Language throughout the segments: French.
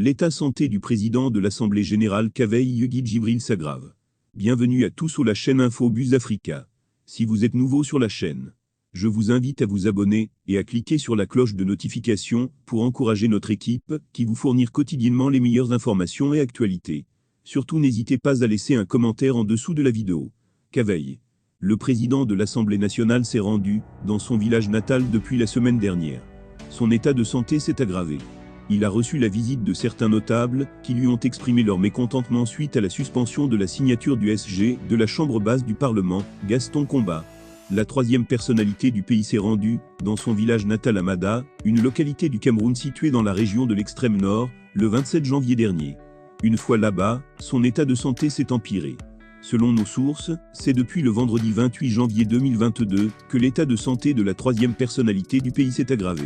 L'état santé du président de l'Assemblée générale Kaveh Yeghid Djibril s'aggrave. Bienvenue à tous sur la chaîne Info Buzz Africa. Si vous êtes nouveau sur la chaîne, je vous invite à vous abonner et à cliquer sur la cloche de notification pour encourager notre équipe qui vous fournit quotidiennement les meilleures informations et actualités. Surtout n'hésitez pas à laisser un commentaire en dessous de la vidéo. Kaveh, le président de l'Assemblée nationale s'est rendu dans son village natal depuis la semaine dernière. Son état de santé s'est aggravé. Il a reçu la visite de certains notables qui lui ont exprimé leur mécontentement suite à la suspension de la signature du SG de la chambre basse du Parlement, Gaston Komba. La troisième personnalité du pays s'est rendue dans son village natal à Mada, une localité du Cameroun située dans la région de l'extrême nord, le 27 janvier dernier. Une fois là-bas, son état de santé s'est empiré. Selon nos sources, c'est depuis le vendredi 28 janvier 2022 que l'état de santé de la troisième personnalité du pays s'est aggravé.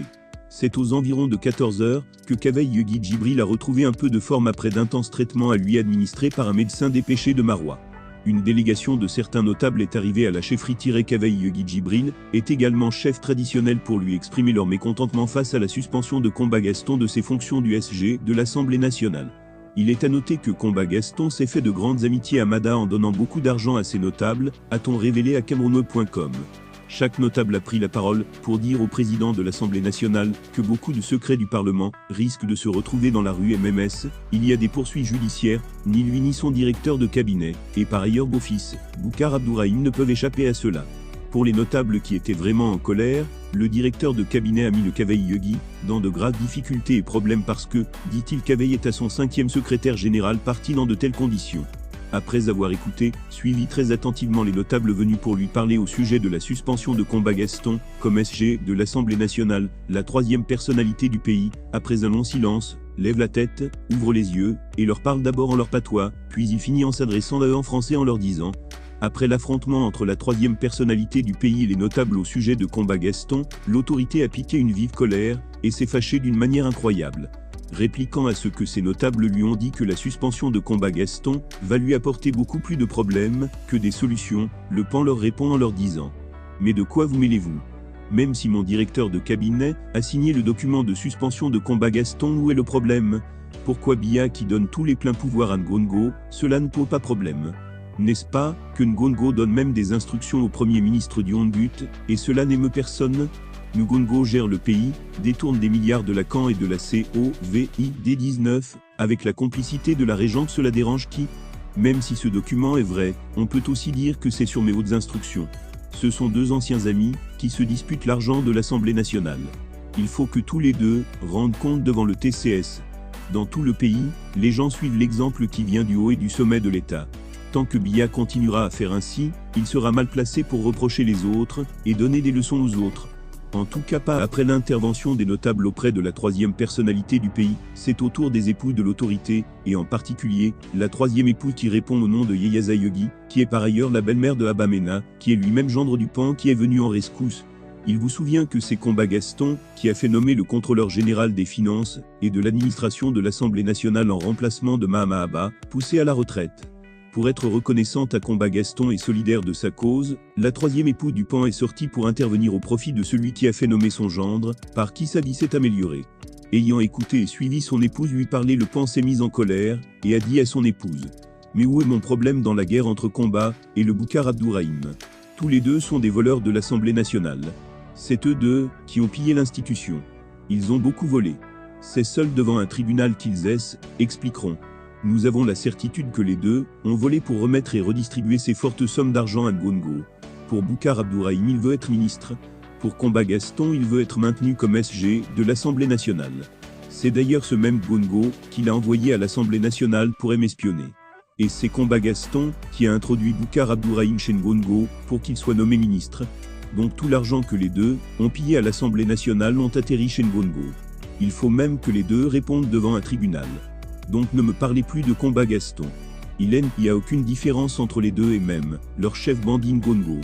C'est aux environs de 14 h que Kaveh Yeghid Djibril a retrouvé un peu de forme après d'intenses traitements à lui administrés par un médecin dépêché de Maroua. Une délégation de certains notables est arrivée à la chefferie. Kaveh Yeghid Djibril est également chef traditionnel pour lui exprimer leur mécontentement face à la suspension de Komba Gaston de ses fonctions du SG de l'Assemblée nationale. Il est à noter que Komba Gaston s'est fait de grandes amitiés à Mada en donnant beaucoup d'argent à ses notables, a-t-on révélé à Camerouneux.com. Chaque notable a pris la parole pour dire au président de l'Assemblée nationale que beaucoup de secrets du Parlement risquent de se retrouver dans la rue MMS. Il y a des poursuites judiciaires, ni lui ni son directeur de cabinet, et par ailleurs beau-fils, Boucar Abdourahim ne peuvent échapper à cela. Pour les notables qui étaient vraiment en colère, le directeur de cabinet a mis le Kaveh Yeghid dans de graves difficultés et problèmes parce que, dit-il, Kaveh est à son 5e secrétaire général parti dans de telles conditions. Après avoir écouté, suivi très attentivement les notables venus pour lui parler au sujet de la suspension de Komba Gaston, comme SG de l'Assemblée nationale, la troisième personnalité du pays, après un long silence, lève la tête, ouvre les yeux, et leur parle d'abord en leur patois, puis il finit en s'adressant à eux en français en leur disant « Après l'affrontement entre la troisième personnalité du pays et les notables au sujet de Komba Gaston, l'autorité a piqué une vive colère, et s'est fâchée d'une manière incroyable. » Répliquant à ce que ces notables lui ont dit que la suspension de Komba Gaston va lui apporter beaucoup plus de problèmes que des solutions, le PAN leur répond en leur disant « Mais de quoi vous mêlez-vous? Même si mon directeur de cabinet a signé le document de suspension de Komba Gaston, où est le problème? Pourquoi Biya qui donne tous les pleins pouvoirs à Ngongo, cela ne pose pas problème? N'est-ce pas que Ngongo donne même des instructions au Premier ministre du Hongut, et cela n'émeut personne? Ngongo gère le pays, détourne des milliards de la CAN et de la COVID-19, avec la complicité de la régente. Cela dérange qui? Même si ce document est vrai, on peut aussi dire que c'est sur mes hautes instructions. Ce sont deux anciens amis, qui se disputent l'argent de l'Assemblée nationale. Il faut que tous les deux rendent compte devant le TCS. Dans tout le pays, les gens suivent l'exemple qui vient du haut et du sommet de l'État. Tant que Biya continuera à faire ainsi, il sera mal placé pour reprocher les autres, et donner des leçons aux autres. En tout cas pas après l'intervention des notables auprès de la troisième personnalité du pays, c'est au tour des époux de l'autorité, et en particulier, la troisième épouse qui répond au nom de Yeyaza Yeghid, qui est par ailleurs la belle-mère de Abamena, qui est lui-même gendre du PAN, qui est venu en rescousse. Il vous souvient que c'est Komba Gaston qui a fait nommer le contrôleur général des finances et de l'administration de l'Assemblée nationale en remplacement de Mahama Abba, poussé à la retraite. Pour être reconnaissante à Komba Gaston et solidaire de sa cause, la troisième épouse du PAN est sortie pour intervenir au profit de celui qui a fait nommer son gendre, par qui sa vie s'est améliorée. Ayant écouté et suivi son épouse lui parler, le PAN s'est mis en colère, et a dit à son épouse « Mais où est mon problème dans la guerre entre Komba et le Boucar Abdourahim? Tous les deux sont des voleurs de l'Assemblée nationale. C'est eux deux qui ont pillé l'institution. Ils ont beaucoup volé. C'est seuls devant un tribunal qu'ils expliqueront. Nous avons la certitude que les deux ont volé pour remettre et redistribuer ces fortes sommes d'argent à Ngongo. Pour Boucar Abdourahim, il veut être ministre. Pour Komba Gaston, il veut être maintenu comme SG de l'Assemblée nationale. C'est d'ailleurs ce même Ngongo qu'il a envoyé à l'Assemblée nationale pour m'espionner. Et c'est Komba Gaston qui a introduit Boucar Abdourahim chez Ngongo pour qu'il soit nommé ministre. Donc tout l'argent que les deux ont pillé à l'Assemblée nationale ont atterri chez Ngongo. Il faut même que les deux répondent devant un tribunal. Donc ne me parlez plus de Komba Gaston. Il n'y a aucune différence entre les deux et même leur chef bandit Ngongo.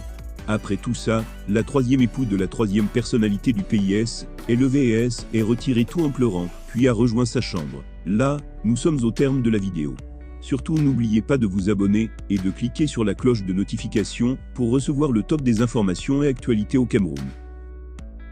Après tout ça, la troisième épouse de la troisième personnalité du pays est levée et est retirée tout en pleurant, puis a rejoint sa chambre. Là, nous sommes au terme de la vidéo. Surtout n'oubliez pas de vous abonner et de cliquer sur la cloche de notification pour recevoir le top des informations et actualités au Cameroun.